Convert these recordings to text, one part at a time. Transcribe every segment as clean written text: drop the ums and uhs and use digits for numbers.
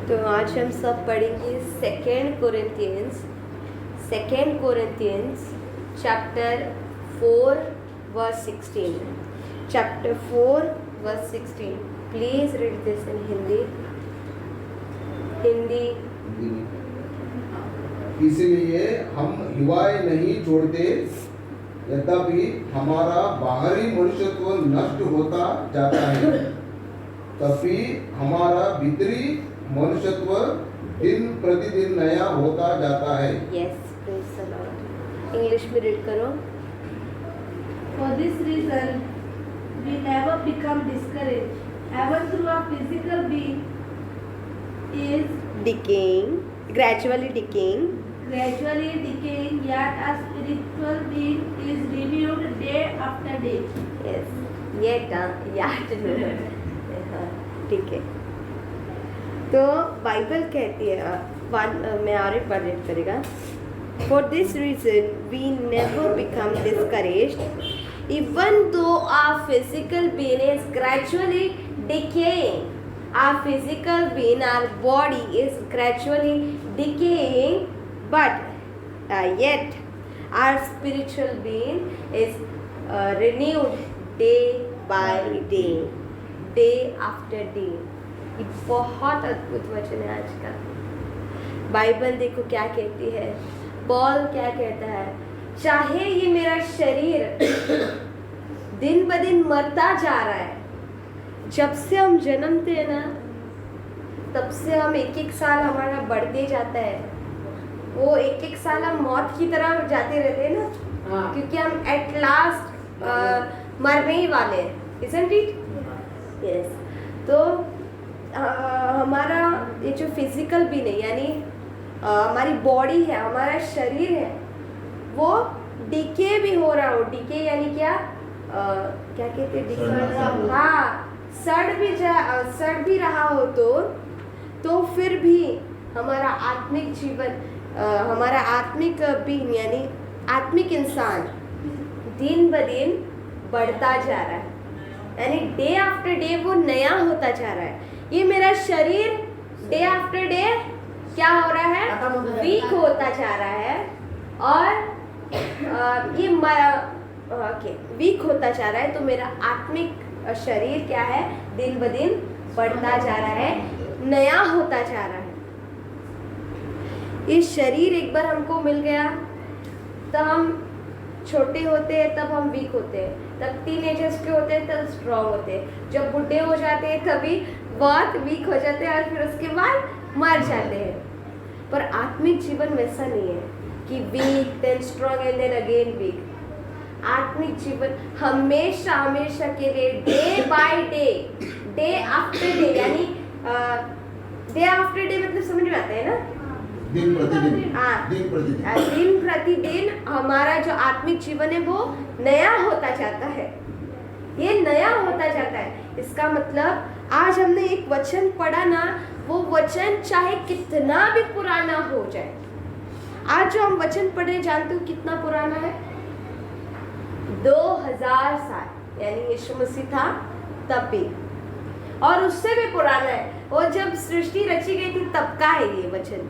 तो आज हम सब पढ़ेंगे second Corinthians chapter 4 verse 16। Chapter 4 verse 16। Please read this in Hindi. इसलिए हम युवाएं नहीं छोड़ते, यद्यपि हमारा बाहरी मनुष्यत्व नष्ट होता जाता है, तभी हमारा भीतरी मनुष्यत्व दिन प्रतिदिन नया होता जाता है। Yes, praise the Lord. English में रीड करो। For this reason, we never become discouraged, even though our physical being is gradually decaying, yet our spiritual being is renewed day after day. yes, yet ठीक है। तो Bible कहती है, मैं और एक बार रीड करेगा। For this reason we never become discouraged, even though our physical being is gradually decaying. Our physical being, our body is gradually decaying, but yet our spiritual being is renewed day by day, day after day. ये बहुत अद्भुत वचन है आज का। Bible देखो क्या कहती है, पॉल क्या कहता है, चाहे ये मेरा शरीर दिन ब दिन मरता जा रहा है, जब से हम जन्मते हैं ना तब से हम एक साल हमारा बढ़ते जाता है। वो एक साल हम मौत की तरफ जाते रहते हैं ना, क्योंकि हम एट लास्ट मरने ही वाले हैं, isn't it? Yes. तो हमारा ये जो फिजिकल भी नहीं, यानी हमारी बॉडी है, हमारा शरीर है, वो डिके भी हो रहा हो। डिके यानी क्या कहते हैं? हाँ, सड़ भी रहा हो तो फिर भी हमारा आत्मिक जीवन, हमारा आत्मिक बीइंग यानी आत्मिक इंसान दिन ब दिन बढ़ता जा रहा है, यानी डे आफ्टर डे वो नया होता जा रहा है। ये मेरा शरीर डे आफ्टर डे क्या हो रहा है? वीक होता जा रहा है, और ये वीक होता जा रहा है। तो मेरा आत्मिक शरीर क्या है? दिन ब दिन बढ़ता जा रहा है, नया होता जा रहा है। ये शरीर एक बार हमको मिल गया, तब हम छोटे होते हैं, तब हम वीक होते हैं, तब टीनेजर्स के होते हैं, तब स्ट्रॉन्ग होते हैं, जब बुढ़े हो जाते हैं तभी बहुत वीक हो जाते हैं, और फिर उसके बाद मर जाते हैं। पर आत्मिक जीवन वैसा नहीं है कि weak then strong and then again weak. आत्मिक जीवन हमेशा हमेशा के लिए day by day, day after day, यानी डे आफ्टर डे मतलब समझ में आता है ना? दिन प्रतिदिन, हाँ, दिन प्रतिदिन हमारा जो आत्मिक जीवन है वो नया होता जाता है, ये नया होता जाता है। इसका मतलब आज हमने एक वचन पढ़ा ना, वो वचन चाहे कितना भी पुराना हो जाए, आज जो हम वचन पढ़ रहे जानते हो कितना पुराना है? 2000 साल, यानी यीशु मसीह था तब भी, और उससे भी पुराना है। और जब सृष्टि रची गई थी तब का है ये वचन,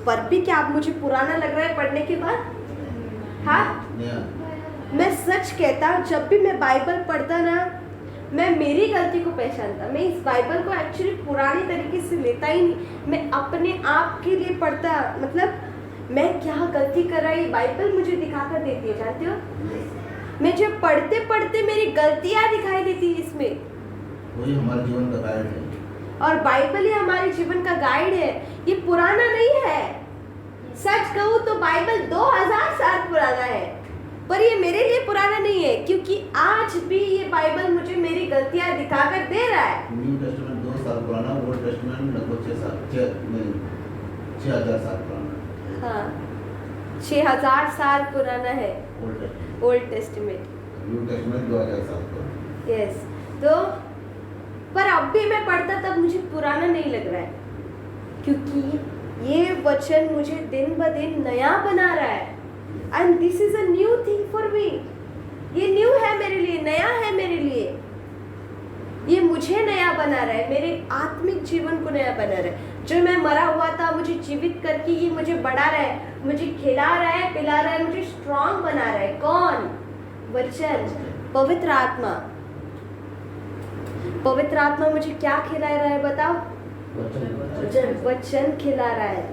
पर भी क्या आप मुझे पुराना लग रहा है पढ़ने के बाद? हाँ, मैं सच कहता हूँ, जब भी मैं बाइबल पढ़ता ना, मैं मेरी गलती को पहचानता। मैं इस बाइबल को एक्चुअली पुरानी तरीके से लेता ही नहीं, मैं अपने आप के लिए पढ़ता। मतलब मैं क्या गलती कर रहा है ये बाइबल मुझे दिखाकर देती है, जानते हो? मैं जब पढ़ते पढ़ते मेरी गलतियाँ दिखाई देती है इसमें, वही हमारे जीवन का गाइड है, और बाइबल ही हमारे जीवन का गाइड है। ये पुराना नहीं है। सच कहूँ तो बाइबल 2000 साल पुराना है, पर ये मेरे लिए पुराना नहीं है, क्योंकि आज भी ये बाइबल मुझे मेरी गलतियां दिखाकर दे रहा है। न्यू टेस्टामेंट 2 साल पुराना, ओल्ड टेस्टामेंट लगभग 6000 साल पुराना। हाँ, 6000 साल पुराना है ओल्ड टेस्टामेंट। न्यू टेस्टामेंट 2000 साल पुराना। यस, तो पर अब भी मैं पढ़ता तब मुझे पुराना नहीं लग रहा है, क्योंकि ये वचन मुझे दिन ब दिन नया बना रहा है। And this is a new thing for me. ये न्यू है मेरे लिए, नया है मेरे लिए। ये मुझे नया बना रहा है, मेरे आत्मिक जीवन को नया बना रहा है। जो मैं मरा हुआ था मुझे जीवित करके ये मुझे बढ़ा रहा है, मुझे खिला रहा है, पिला रहा है, मुझे स्ट्रांग बना रहा है। कौन? वचन, पवित्र आत्मा। पवित्र आत्मा मुझे क्या खिला रहा है बताओ? वचन खिला रहा है,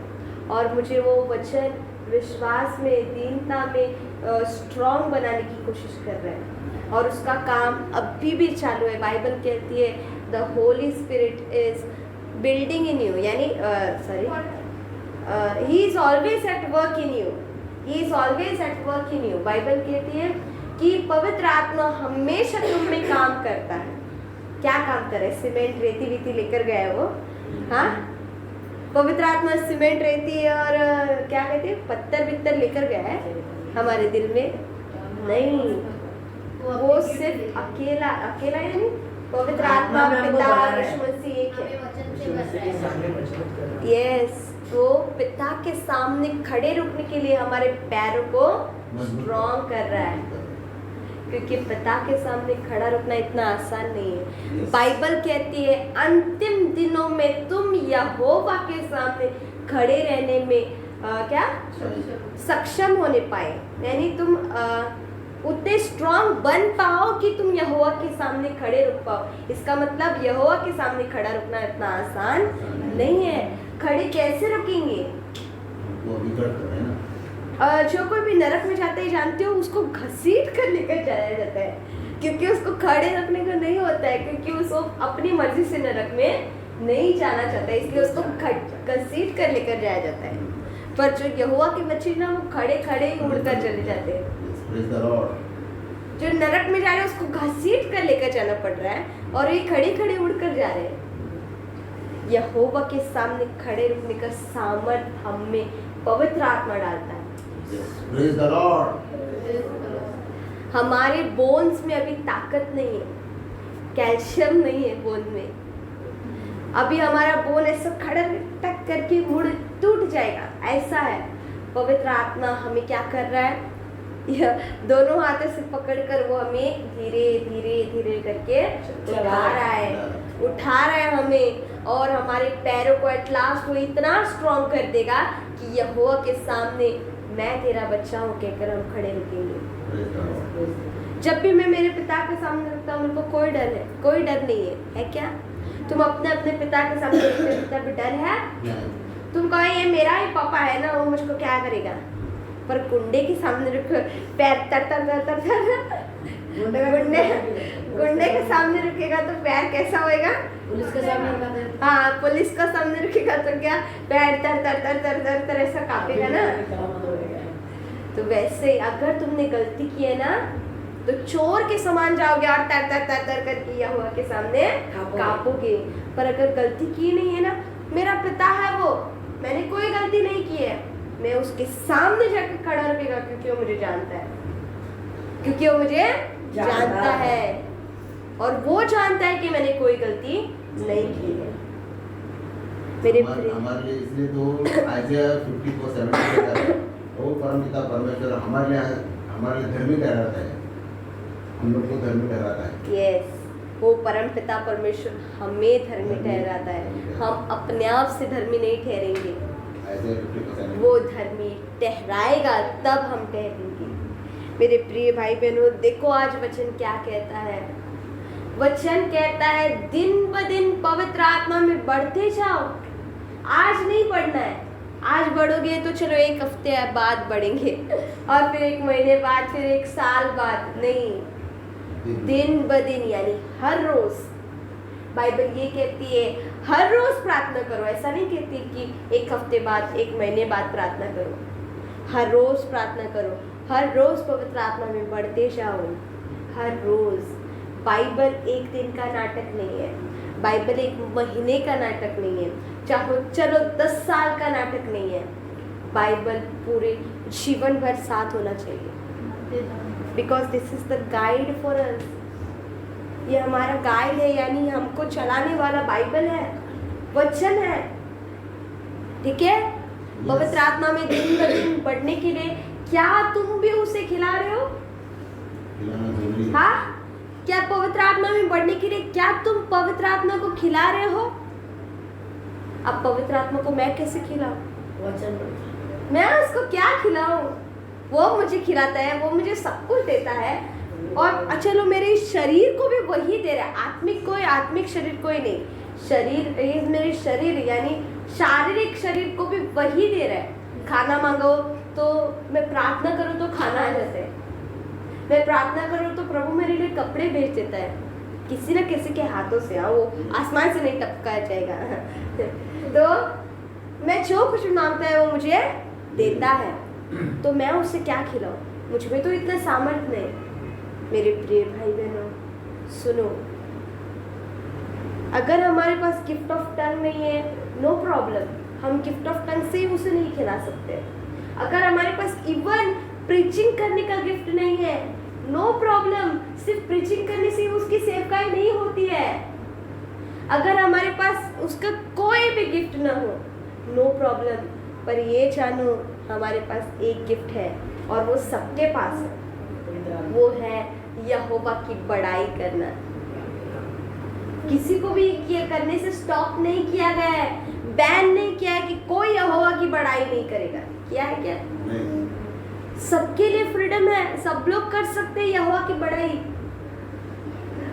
और मुझे वो वचन विश्वास में, दीनता में स्ट्रांग बनाने की कोशिश कर रहा है, और उसका काम अभी भी चालू है। बाइबल कहती है the Holy Spirit is building in you, यानी he is always at work in you, he is always at work in you. Bible कहती है कि पवित्र आत्मा हमेशा तुम में काम करता है। क्या काम कर रहा है? सीमेंट रेती वेती लेकर गया है वो, हाँ? पवित्र आत्मा सीमेंट रेती और क्या कहते हैं, पत्थर बित्तर लेकर गया है हमारे दिल में? नहीं, वो सिर्फ अकेला यानी पवित्र आत्मा, पिता, यीशु मसीह एक है। यस, वो पिता के सामने खड़े रुकने के लिए हमारे पैरों को स्ट्रॉन्ग कर रहा है, क्योंकि पिता के सामने खड़ा रुकना इतना आसान नहीं है। बाइबल कहती है अंतिम दिनों में तुम यहोवा के सामने खड़े रहने में क्या सक्षम होने पाए, यानी तुम उतने स्ट्रांग बन पाओ कि तुम यहोवा के सामने खड़े रुक पाओ। इसका मतलब यहोवा के सामने खड़ा रुकना इतना आसान नहीं है। खड़े कैसे रुकेंगे? वो बिगड़ कर है ना। जो कोई भी नरक में जाता है, जानते हो, उसको घसीट कर लेकर जाया जाता है, क्योंकि उसको खड़े रखने का नहीं होता है, क्योंकि उसको अपनी मर्जी से नरक में नहीं जाना चाहता है, इसलिए उसको घसीट कर लेकर जाया जाता है। पर जो यहोवा के बच्चे ना, वो खड़े खड़े ही उड़कर चले जाते हैं। जो नरक में जा रहे हैं उसको घसीट कर लेकर जाना पड़ रहा है, और ये खड़े खड़े उड़कर जा रहे हैं। यहोवा के सामने खड़े रुकने का सामर्थ हम में पवित्र आत्मा डालता है। Praise the Lord. हमारे बोन्स में अभी ताकत नहीं है, कैल्शियम नहीं है बोन में। अभी हमारा बोन ऐसा खड़ा टक करके मुड़ टूट जाएगा, ऐसा है। पवित्र आत्मा हमें क्या कर रहा है? यह दोनों हाथों से पकड़कर वो हमें धीरे धीरे धीरे करके उठा रहा है हमें, और हमारे पैरों को एट लास्ट वो इतना स्ट्रॉन्ग कर देगा कि यहोवा के सामने मैं तेरा बच्चा हूँ कहकर हम खड़े रुकेंगे। जब भी मैं मेरे पिता के सामने रुकता हूँ, उनको कोई डर नहीं है क्या? तुम अपने अपने पिता के सामने रुकते, पिता पे डर है? तुम कहो ये मेरा ही पापा है ना, वो मुझको क्या करेगा? पर गुंडे के सामने रुको, पैर तर तर तर तर तर गुंडे के सामने रुकेगा तो पैर कैसा होएगा? पुलिस के सामने, हाँ, पुलिस का सामने रुकेगा तो क्या पैर तर तर तर तर तर तर ऐसा कांपेगा ना। तो वैसे अगर तुमने गलती की है ना, तो चोर के समान जाओगे और तर तर तर तर करके यहोवा के सामने कांपोगे। पर अगर गलती की नहीं है ना, मेरा पिता है वो, मैंने कोई गलती नहीं की है, मैं उसके सामने जाकर खड़ा रुकेगा, क्योंकि वो मुझे जानता है, क्योंकि वो मुझे जानता है, और वो जानता है कि मैंने कोई गलती नहीं की है। मेरे हमारे लिए इसलिए तो आइज़ाया 54:7 वो परमपिता परमेश्वर हमारे लिए धर्मी ठहराता है, हम लोग को धर्मी ठहराता है। यस, वो परमपिता परमेश्वर हमें धर्मी ठहराता है। हम अपने आप से धर्मी नहीं ठहरेंगे, वो धर्मी ठहराएगा, तब हम ठहरेंगे। मेरे प्रिय भाई बहनों, देखो आज वचन क्या कहता है। वचन कहता है दिन ब दिन पवित्र आत्मा में बढ़ते जाओ। आज नहीं बढ़ना है, आज बढ़ोगे तो चलो एक हफ्ते बाद बढ़ेंगे, और फिर एक महीने बाद, फिर एक साल बाद, नहीं, दिन ब दिन, यानी हर रोज। बाइबल ये कहती है हर रोज प्रार्थना करो, ऐसा नहीं कहती कि एक हफ्ते बाद, एक महीने बाद प्रार्थना करो। हर रोज प्रार्थना करो, हर रोज पवित्र आत्मा में बढ़ते जाओ, हर रोज। बाइबल एक दिन का नाटक नहीं है, बाइबल एक महीने का नाटक नहीं है, चाहो चलो 10 साल का नाटक नहीं है। बाइबल पूरे जीवन भर साथ होना चाहिए, because this is the guide for us. ये हमारा गाइड है, यानी हमको चलाने वाला बाइबल है, वचन है, ठीक है। पवित्र आत्मा में दिन ब दिन बढ़ने के लिए क्या तुम भी उसे खिला रहे हो? खिलाना जरूरी है। हाँ, क्या पवित्र आत्मा में बढ़ने के लिए क्या तुम पवित्र आत्मा को खिला रहे हो? अब पवित्र आत्मा को मैं कैसे खिलाऊं? वचन मैं उसको क्या खिलाऊं? वो मुझे खिलाता है, वो मुझे सब कुछ देता है। और चलो मेरे शरीर को भी वही दे रहा है, आत्मिक शरीर कोई नहीं, शरीर ये मेरे शरीर यानी शारीरिक शरीर को भी वही दे रहा है। खाना मांगो तो मैं प्रार्थना करूं तो खाना आ जाता है, मैं प्रार्थना करूं तो प्रभु मेरे लिए कपड़े भेज देता है, किसी न किसी के हाथों से। वो आसमान से नहीं टपका जाएगा। तो मैं जो कुछ मांगता है वो मुझे देता है, तो मैं उससे क्या खिलाऊं? मुझ में तो इतना सामर्थ्य नहीं। मेरे प्रिय भाई बहनों सुनो, अगर हमारे पास गिफ्ट ऑफ टंग नहीं है, नो प्रॉब्लम, हम गिफ्ट ऑफ टंग से उसे नहीं खिला सकते। अगर हमारे पास इवन प्रीचिंग करने का गिफ्ट नहीं है, नो प्रॉब्लम, सिर्फ प्रीचिंग करने से उसकी सेवकाई नहीं होती है। अगर हमारे पास उसका कोई भी गिफ्ट ना हो, नो प्रॉब्लम, पर ये जानो हमारे पास एक गिफ्ट है और वो सबके पास है, वो है यहोवा की बड़ाई करना। किसी को भी ये करने से स्टॉप नहीं किया गया है, बैन नहीं किया है कि कोई यहोवा की बड़ाई नहीं करेगा। क्या है? क्या सबके लिए फ्रीडम है, सब लोग कर सकते हैं यहोवा की बड़ाई।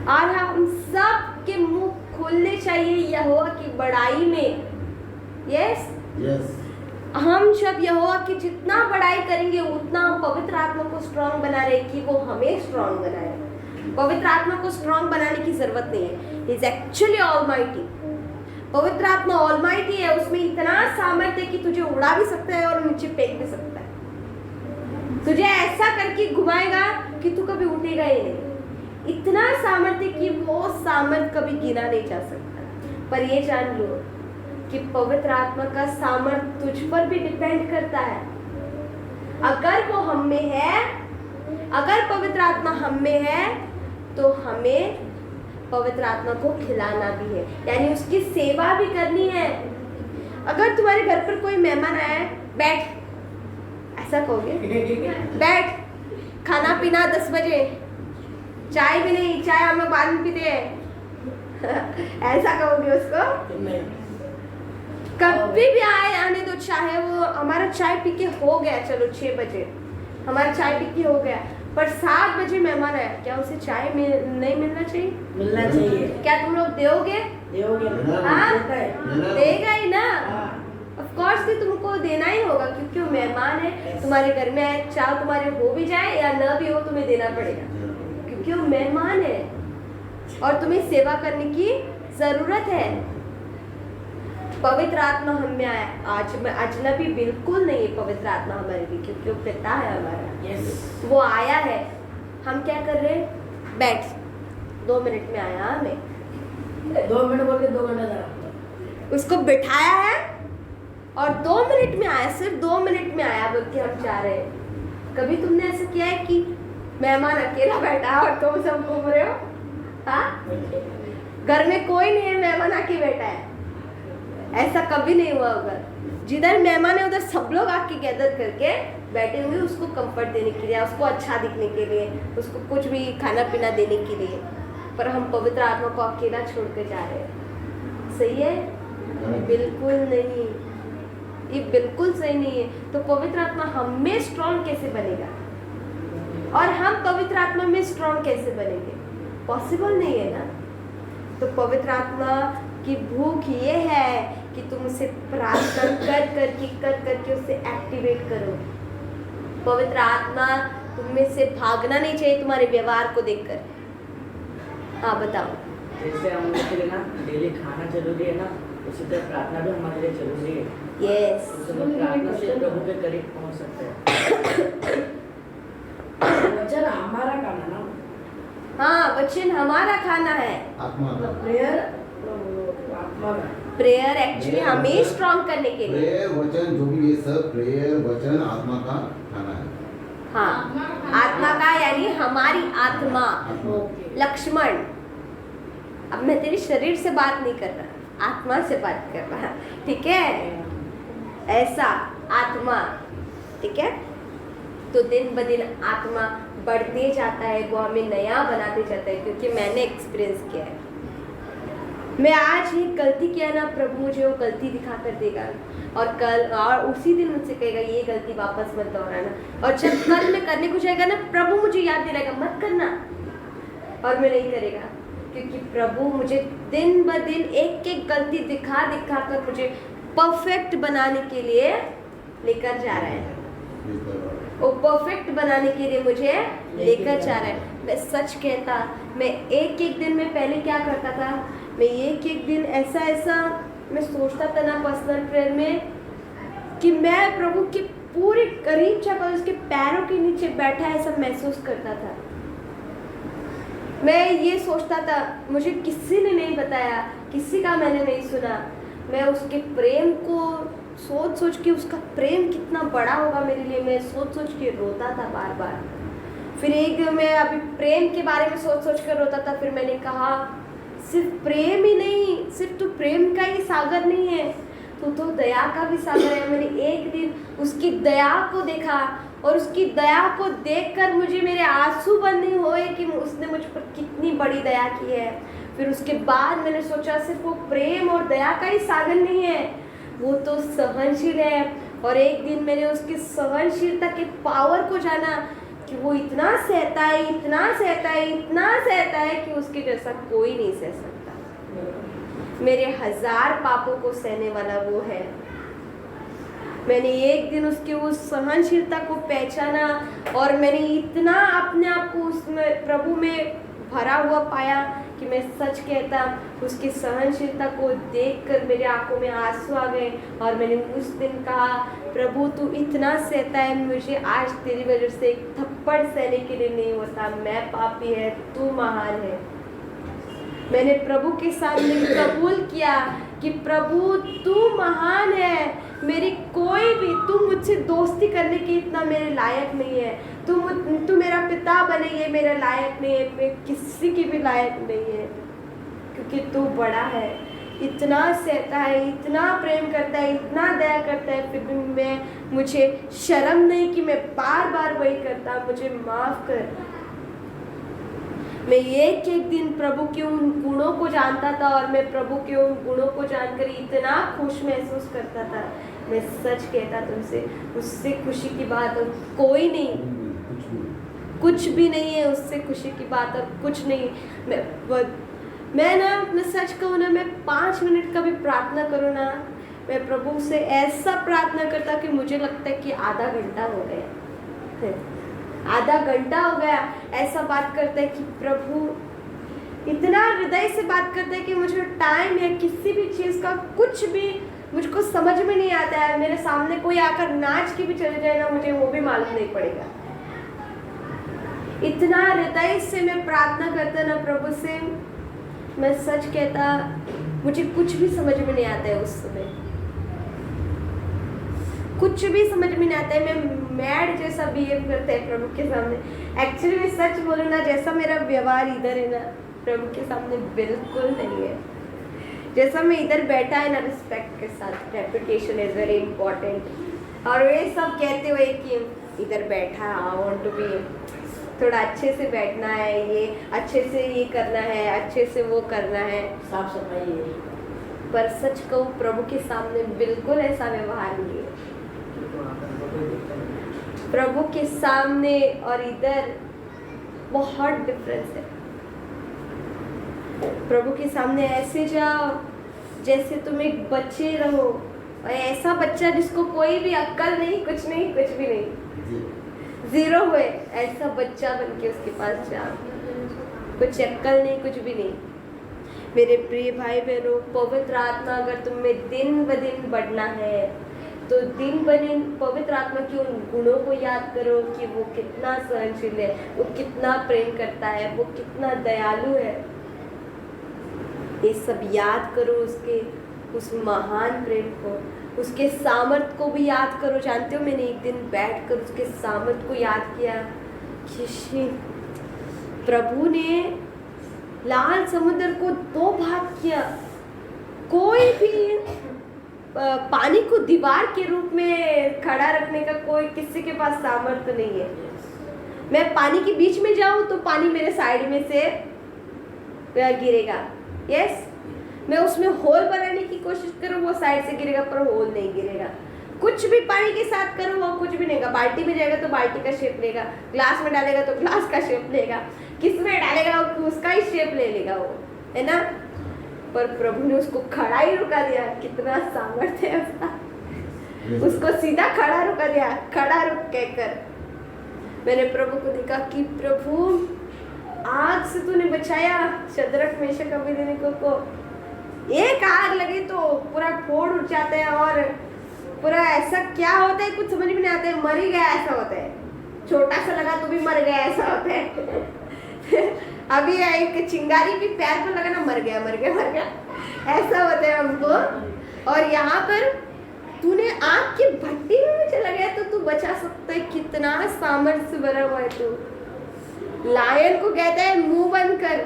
और हम सब के मुंह खोलने चाहिए यहोवा की बड़ाई में। यस यस हम जब यहोवा की जितना बड़ाई करेंगे उतना हम पवित्र आत्मा को स्ट्रांग बना रहे कि वो हमें स्ट्रांग बनाए। पवित्र आत्मा को स्ट्रांग बनाने की जरूरत नहीं है, ही इज एक्चुअली ऑलमाइटी। पवित्र आत्मा ऑलमाइटी है, उसमें इतना सामर्थ्य है कि तुझे उड़ा भी सकता है और नीचे फेंक भी सकता है, तुझे ऐसा करके घुमाएगा कि तू कभी उठेगा ही नहीं। इतना सामर्थ्य कि वो सामर्थ्य कभी गिना नहीं जा सकता। पर ये जान लो कि पवित्र आत्मा का सामर्थ्य तुझ पर भी डिपेंड करता है। अगर वो हम में है, अगर पवित्र आत्मा हम में है, तो हमें पवित्र आत्मा को खिलाना भी है, यानी उसकी सेवा भी करनी है। अगर तुम्हारे घर पर कोई मेहमान आया है, बैठ, ऐसा कहोगे? बैठ, खाना पीना 10 बजे, चाय भी नहीं, चाय हम लोग बाद में पीते हैं। ऐसा कहोगे उसको? कभी भी आने दो, चाहे वो हमारा चाय पी के हो गया, चलो 6 बजे हमारा चाय पी के हो गया, पर 7 बजे मेहमान आया, क्या उसे चाय नहीं मिलना चाहिए? मिलना चाहिए। क्या तुम लोग दोगे? हाँ? देगा ही ना, ऑफ कोर्स कि तुमको देना ही होगा, क्योंकि वो मेहमान है तुम्हारे घर में आए, चाहे तुम्हारे हो भी जाए या न भी हो, तुम्हें देना पड़ेगा, क्योंकि वो मेहमान है और तुम्हें सेवा करने की जरूरत है। पवित्र आत्मा हम में आया, आज में अजनबी बिल्कुल नहीं है पवित्र आत्मा हमारे लिए, क्योंकि वो पिता है हमारा। वो आया है, हम क्या कर रहे हैं? बैठ, 2 मिनट में आया, हमें 2 मिनट बोल के 2 घंटा उसको बिठाया है और 2 मिनट में आया, सिर्फ 2 मिनट में आया बोल के हम जा रहे हैं। कभी तुमने ऐसा किया है कि मेहमान अकेला बैठा है और तुम सब घूम रहे हो? हाँ, घर में कोई नहीं है, मेहमान आके बैठा है, ऐसा कभी नहीं हुआ होगा। जिधर मेहमान है उधर सब लोग आके गैदर करके बैठे हुए उसको कंफर्ट देने के लिए, उसको अच्छा दिखने के लिए, उसको कुछ भी खाना पीना देने के लिए, पर हम पवित्र आत्मा को अकेला छोड़ के जा रहे हैं। सही है? बिल्कुल नहीं, ये बिल्कुल सही नहीं है। तो पवित्र आत्मा हम में स्ट्रॉन्ग कैसे बनेगा और हम पवित्र आत्मा में स्ट्रॉन्ग कैसे बनेंगे? पॉसिबल नहीं है ना। तो पवित्र आत्मा की भूख ये है कि तुम उसे प्रार्थना कर करके उसे एक्टिवेट करो। पवित्र आत्मा तुम में से भागना नहीं चाहिए तुम्हारे व्यवहार को देखकर। हाँ बताओ। जैसे हम लोग के लिए ना डेली खाना जरूरी है ना, उसी तरह प्रार्थना भी हमारे लिए जरूरी है। यस, प्रार्थना से प्रभु के करीब पहुंच सकते हैं। वचन हमारा खाना ना, हाँ वचन हमारा खाना है। आत्मा का प्रेयर आत्मा का प्रेयर एक्चुअली हमें स्ट्रॉन्ग करने के लिए। प्रेयर वचन जो भी ये सब प्रेयर वचन आत्मा का खाना है। हाँ, आत्मा का यानी हमारी आत्मा। लक्ष्मण, अब मैं तेरे शरीर से बात नहीं कर रहा, आत्मा से बात कर रहा, ठीक है? ऐसा आत्मा, ठीक है? तो दिन ब दिन आत्मा बढ़ते जाता है, वो हमें नया बनाते जाता है, क्योंकि मैंने एक्सपीरियंस किया है। मैं आज एक गलती किया ना, प्रभु मुझे वो गलती दिखा कर देगा और उसी दिन मुझसे कहेगा ये गलती वापस मत दोहराना। और जब कल मैं करने को जाएगा ना, प्रभु मुझे याद दिलाएगा मत करना, और मैं नहीं करेगा, क्योंकि प्रभु मुझे दिन ब दिन एक एक गलती दिखा दिखा कर मुझे परफेक्ट बनाने के लिए लेकर जा रहा है। वो परफेक्ट बनाने के लिए मुझे लेकर जा रहा है। मैं सच कहता, मैं एक एक दिन में पहले क्या करता था, मैं एक एक दिन ऐसा मैं सोचता था ना पर्सनल प्रेयर में कि मैं प्रभु के पूरे करीब जाकर उसके पैरों के नीचे बैठा ऐसा महसूस करता था। मैं ये सोचता था, मुझे किसी ने नहीं बताया, किसी का मैंने नहीं सुना, मैं उसके प्रेम को सोच सोच के, उसका प्रेम कितना बड़ा होगा मेरे लिए, मैं सोच सोच के रोता था बार बार। फिर एक दिन मैं अभी प्रेम के बारे में सोच सोच कर रोता था। फिर मैंने कहा सिर्फ प्रेम ही नहीं, सिर्फ तू प्रेम का ही सागर नहीं है, तू तो दया का भी सागर है। मैंने एक दिन उसकी दया को देखा और उसकी दया को देखकर मुझे मेरे आंसू बंद नहीं हुए कि उसने मुझ पर कितनी बड़ी दया की है। फिर उसके बाद मैंने सोचा सिर्फ वो प्रेम और दया का ही सागर नहीं है, वो तो सहनशील है। और एक दिन मैंने उसकी सहनशीलता के पावर को जाना कि वो इतना सहता है, इतना सहता है, इतना सहता है कि उसके जैसा कोई नहीं सह सकता। मेरे 1000 पापों को सहने वाला वो है। मैंने एक दिन उसकी उस सहनशीलता को पहचाना और मैंने इतना अपने आप को उसमें प्रभु में भरा हुआ पाया कि मैं सच कहता, उसकी सहनशीलता को देखकर मेरे आंखों में आंसू आ गए। और मैंने उस दिन कहा, प्रभु तू इतना सहता है, मुझे आज तेरी वजह से एक थप्पड़ सहने के लिए नहीं होता, मैं पापी है, तू महान है। मैंने प्रभु के सामने कबूल किया कि प्रभु तू महान है, मेरी कोई भी, तू मुझसे दोस्ती करने की इतना मेरे लायक नहीं है, तू मेरा पिता बने ये मेरे लायक नहीं है, मैं किसी की भी लायक नहीं है, क्योंकि तू बड़ा है, इतना सहता है, इतना प्रेम करता है, इतना दया करता है। फिर भी मुझे शर्म नहीं कि मैं बार बार वही करता, मुझे माफ़ कर। मैं एक एक दिन प्रभु के उन गुणों को जानता था और मैं प्रभु के उन गुणों को जानकर इतना खुश महसूस करता था। मैं सच कहता तुमसे, उससे खुशी की बात और कोई नहीं, कुछ भी नहीं है उससे खुशी की बात और कुछ नहीं। मैं सच कहूँ ना, मैं 5 मिनट का भी प्रार्थना करूँ ना, मैं प्रभु से ऐसा प्रार्थना करता कि मुझे लगता है कि आधा घंटा हो गया, आधा घंटा हो गया। ऐसा बात करता है कि प्रभु इतना हृदय से बात करता है कि मुझे टाइम या किसी भी चीज़ का कुछ भी मुझको समझ में नहीं आता है। मेरे सामने कोई आकर नाच के भी चले जाए ना, मुझे वो भी मालूम नहीं पड़ेगा। इतना हृदय से मैं प्रार्थना करता ना प्रभु से, मैं सच कहता मुझे कुछ भी समझ में नहीं आता है। उस समय कुछ भी समझ में नहीं आता है। मैं मैड जैसा बिहेव करता है प्रभु के सामने। एक्चुअली मैं सच बोलूँ ना, जैसा मेरा व्यवहार इधर है ना, प्रभु के सामने बिल्कुल नहीं है। जैसा मैं इधर बैठा है ना, रिस्पेक्ट के साथ, रेपुटेशन इज वेरी इंपॉर्टेंट, और वे सब कहते हुए कि इधर बैठा, आई वांट टू बी, थोड़ा अच्छे से बैठना है, ये अच्छे से ये करना है, अच्छे से वो करना है, साफ सफाई है। पर सच कहूँ प्रभु के सामने बिल्कुल ऐसा व्यवहार नहीं है। प्रभु के सामने और इधर बहुत डिफरेंस है। प्रभु के सामने ऐसे जाओ जैसे तुम एक बच्चे रहो, और ऐसा बच्चा जिसको कोई भी अक्ल नहीं, कुछ नहीं, कुछ भी नहीं, जीरो हुए, ऐसा बच्चा बन के उसके पास जाओ, कुछ अक्ल नहीं, कुछ भी नहीं। मेरे प्रिय भाई बहनों, पवित्र आत्मा अगर तुम में दिन ब दिन बढ़ना है तो दिन ब दिन पवित्र आत्मा के उन गुणों को याद करो कि वो कितना सहनशील है, वो कितना प्रेम करता है, वो कितना दयालु है। ये सब याद करो, उसके उस महान प्रेम को, उसके सामर्थ को भी याद करो। जानते हो, मैंने एक दिन बैठकर उसके सामर्थ को याद किया कि प्रभु ने लाल समुद्र को 2 भाग किया। कोई भी पानी को दीवार के रूप में खड़ा रखने का कोई किसी के पास सामर्थ्य नहीं है। मैं पानी के बीच में जाऊं तो पानी मेरे साइड में से गिरेगा। यस, मैं उसमें होल बनाने की कोशिश करूं, वो साइड से गिरेगा पर होल नहीं गिरेगा। कुछ भी पानी के साथ करो वो कुछ भी नहीं होगा। बाल्टी में जाएगा तो बाल्टी का शेप लेगा, ग्लास में डालेगा तो ग्लास का शेप लेगा, किस में डालेगा उसका ही शेप ले लेगा वो, है ना। पर प्रभु ने उसको खड़ा ही रुका दिया। कितना सामर्थ्य है उसका, उसको सीधा खड़ा रुका दिया। खड़ा रुक कहकर मैंने प्रभु को देखा कि प्रभु आग से तूने बचाया शद्रक मेशक अबेदनगो को। एक आग लगे तो पूरा फोड़ उठ जाता है और पूरा ऐसा क्या होता है कुछ समझ में नहीं आता है। मर ही गया ऐसा होता है, छोटा सा लगा तो भी मर गया ऐसा होता है। अभी एक चिंगारी भी पैर पर लगा ना, मर गया ऐसा होता है हमको। और यहाँ पर तूने आग की भट्टी में चला गया तो तू बचा सकता है। कितना सामर्थ्य भरा हुआ है तू। लायन को कहता है मुंह बंद कर,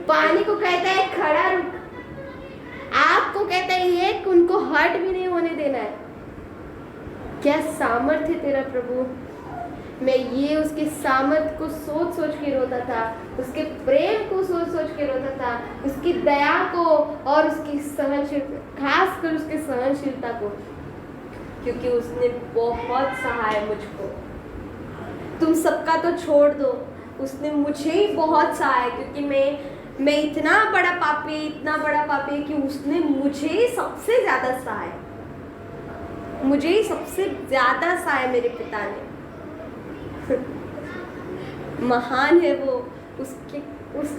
पानी को कहता है खड़ा रुक, आग को कहता है ये उनको हर्ट भी नहीं होने देना है। क्या सामर्थ्य तेरा प्रभु। मैं ये उसके सामर्थ्य को सोच सोच के रोता था, उसके प्रेम को सोच सोच के रोता था, उसकी दया को और उसकी सहनशीलता, खासकर उसकी सहनशीलता को, क्योंकि उसने बहुत सहाय मुझको। तुम सबका तो छोड़ दो, उसने मुझे ही बहुत सहाय, क्योंकि मैं इतना बड़ा पापी कि उसने मुझे ही सबसे ज्यादा सहाय, मुझे ही सबसे ज्यादा सहाय मेरे पिता ने। महान है वो, उसके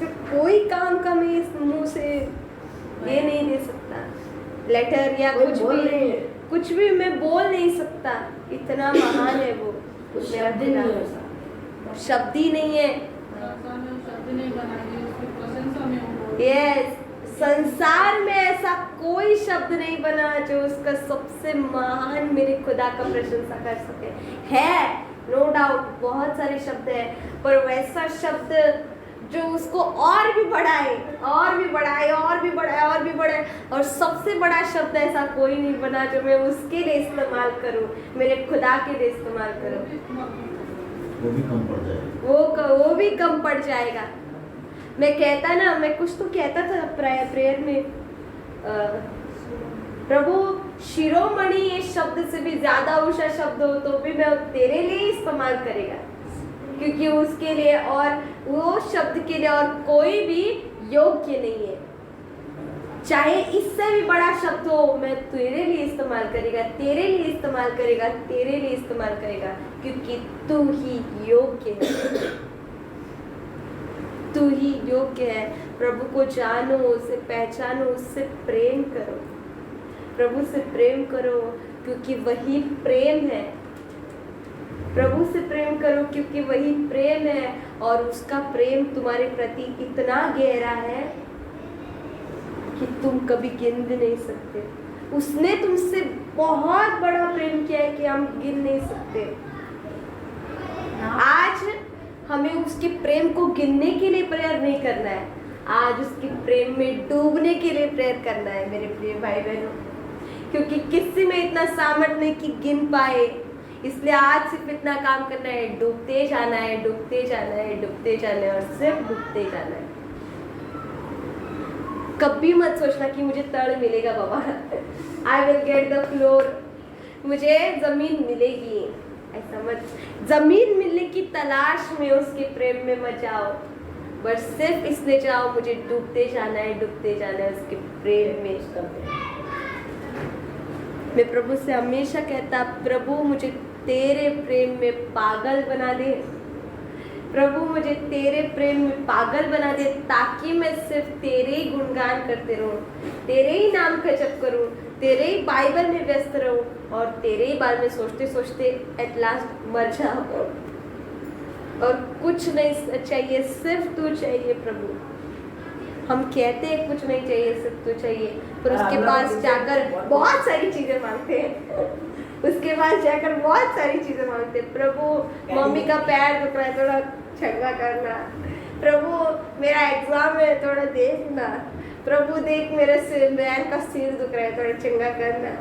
कोई काम का मैं इस मुंह से ये नहीं दे सकता, लेटर या कुछ भी मैं बोल नहीं सकता। इतना महान है वो, शब्द ही नहीं है। यस, संसार में ऐसा कोई शब्द नहीं बना जो उसका सबसे महान मेरे खुदा का प्रशंसा कर सके। है नो डाउट बहुत सारे शब्द हैं, पर वैसा शब्द जो उसको और भी बढ़ाए और सबसे बड़ा शब्द ऐसा कोई नहीं बना जो मैं उसके लिए इस्तेमाल करूं, मेरे खुदा के लिए इस्तेमाल करूं। वो भी कम पड़ जाएगा। मैं कहता ना, मैं कुछ तो कहता था प्रेयर में, प्रभु शिरोमणि ये शब्द से भी ज्यादा ऊंचा शब्द हो तो भी मैं तेरे लिए इस्तेमाल करेगा, क्योंकि उसके लिए और वो शब्द के लिए और कोई भी योग्य नहीं है। चाहे इससे भी बड़ा शब्द हो, मैं तेरे लिए इस्तेमाल करेगा, क्योंकि तू ही योग्य है। प्रभु को जानो, उसे पहचानो, उससे प्रेम करो, प्रभु से प्रेम करो क्योंकि वही प्रेम है। प्रभु से प्रेम करो क्योंकि वही प्रेम है, और उसका प्रेम तुम्हारे प्रति इतना गहरा है कि तुम कभी गिन भी नहीं सकते। उसने तुमसे बहुत बड़ा प्रेम किया है कि हम गिन नहीं सकते। आज हमें उसके प्रेम को गिनने के लिए प्रेयर नहीं करना है, आज उसके प्रेम में डूबने के लिए प्रेयर करना है मेरे प्रिय भाई बहनों, क्योंकि किसी में इतना सामर्थ्य नहीं कि गिन पाए। इसलिए आज सिर्फ इतना काम करना है, डूबते जाना है और सिर्फ डूबते जाना है। कभी मत सोचना कि मुझे तड़ मिलेगा बाबा, I will get the floor, मुझे जमीन मिलेगी, ऐसा मत। जमीन मिलने की तलाश में उसके प्रेम में मत जाओ, बस सिर्फ इसलिए जाओ मुझे डूबते जाना है उसके प्रेम में। मैं प्रभु से हमेशा कहता, प्रभु मुझे तेरे प्रेम में पागल बना दे, प्रभु मुझे तेरे प्रेम में पागल बना दे, ताकि मैं सिर्फ तेरे ही गुणगान करते रहूं, तेरे ही नाम का जप करूं, तेरे ही बाइबल में व्यस्त रहूं और तेरे ही बारे में सोचते सोचते एट लास्ट मर जाऊं। और कुछ नहीं चाहिए, सिर्फ तू चाहिए प्रभु। हम कहते हैं कुछ नहीं चाहिए, सिर्फ तू चाहिए, पर उसके पास जाकर बहुत सारी चीजें मांगते हैं, उसके पास जाकर बहुत सारी चीजें मांगते हैं। प्रभु मम्मी का पैर दुख रहा है, थोड़ा चंगा करना, प्रभु मेरा एग्जाम है, थोड़ा देखना, प्रभु देख मेरे बहन का सिर दुख रहा है, थोड़ा चंगा करना।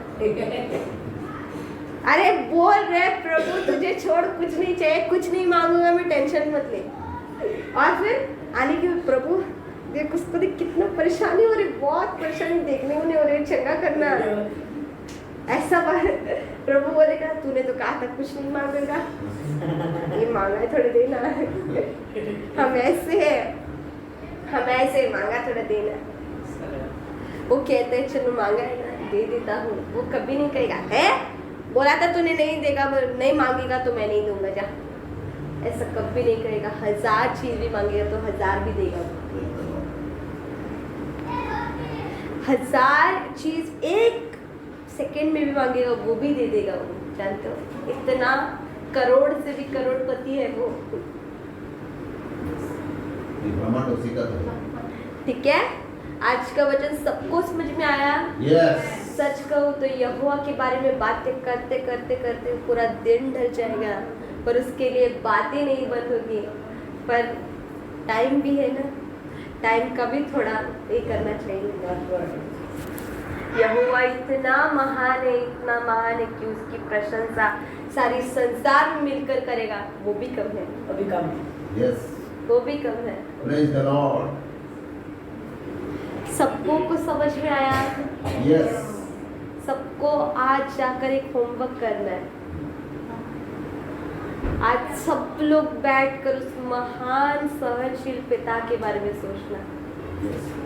अरे बोल रहे प्रभु तुझे छोड़ कुछ नहीं चाहिए, कुछ नहीं मांगूंगा मैं, टेंशन मत ले। और फिर आने के बाद प्रभु देख उसको देख कितना परेशानी हो रही, बहुत परेशानी देखने को नहीं हो रही, चंगा करना ऐसा प्रभु बोलेगा तूने तो कहा था कुछ नहीं मांगेगा, ये मांगा है थोड़ा देना। हम ऐसे मांगा थोड़ा देना। वो कहते हैं चलो मांगा है ना दे देता हूँ, वो कभी नहीं कहेगा है बोला था तूने नहीं देगा, नहीं मांगेगा तो मैं नहीं दूंगा जा, ऐसा कभी नहीं कहेगा। 1000 चीज भी मांगेगा तो 1000 भी देगा। 1000 चीज 1 सेकेंड में भी मांगेगा वो भी दे देगा वो, जानते हो इतना करोड़ से भी करोड़पति है वो। ब्रह्मांड उसी का है। ठीक है, आज का वचन सबको समझ में आया? यस। सच कहूँ तो यहोवा के बारे में बातें करते करते करते पूरा दिन ढल जाएगा, पर उसके लिए बातें नहीं बंद होगी। पर टाइम भी है ना, टाइम का भी थोड़ा ये करना चाहिए। यहोवा इतना महान है, इतना महान है कि उसकी प्रशंसा सारी संसार में मिलकर करेगा वो भी कम है, अभी कम। यस। वो भी कम है। Praise the Lord. सबको को समझ में आया? यस। सबको आज जाकर एक होमवर्क करना है। आज सब लोग बैठकर उस महान सहनशील पिता के बारे में सोचना,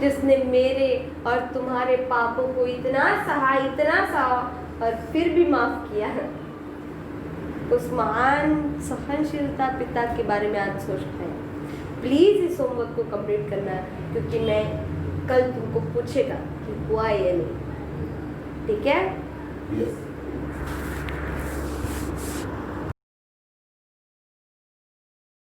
जिसने मेरे और तुम्हारे पापों को इतना सहा और फिर भी माफ किया है। उस महान सहनशीलता पिता के बारे में आज सोचना है। प्लीज इस होमवर्क को कंप्लीट करना है, क्योंकि मैं कल तुमको पूछेगा कि हुआ या नहीं। ठीक है? यस।